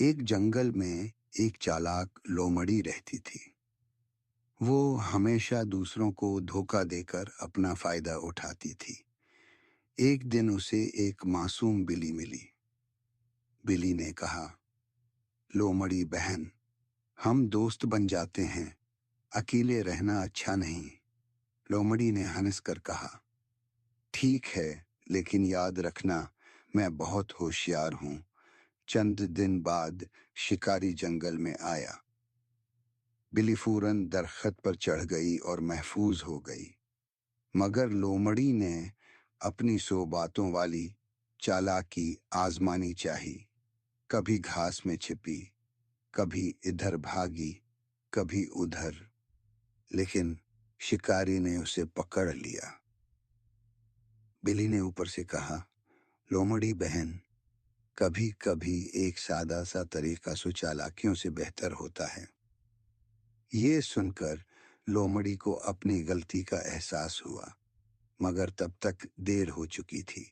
ایک جنگل میں ایک چالاک لومڑی رہتی تھی۔ وہ ہمیشہ دوسروں کو دھوکہ دے کر اپنا فائدہ اٹھاتی تھی۔ ایک دن اسے ایک معصوم بلی ملی۔ بلی نے کہا، لومڑی بہن، ہم دوست بن جاتے ہیں، اکیلے رہنا اچھا نہیں۔ لومڑی نے ہنس کر کہا، ٹھیک ہے، لیکن یاد رکھنا میں بہت ہوشیار ہوں۔ چند دن بعد شکاری جنگل میں آیا۔ بلی فوراً درخت پر چڑھ گئی اور محفوظ ہو گئی، مگر لومڑی نے اپنی 100 باتوں والی چالاکی آزمانی چاہی۔ کبھی گھاس میں چھپی، کبھی ادھر بھاگی، کبھی ادھر، لیکن شکاری نے اسے پکڑ لیا۔ بلی نے اوپر سے کہا، لومڑی بہن، کبھی کبھی ایک سادہ سا طریقہ 100 چالاکیوں سے بہتر ہوتا ہے۔ یہ سن کر لومڑی کو اپنی غلطی کا احساس ہوا، مگر تب تک دیر ہو چکی تھی۔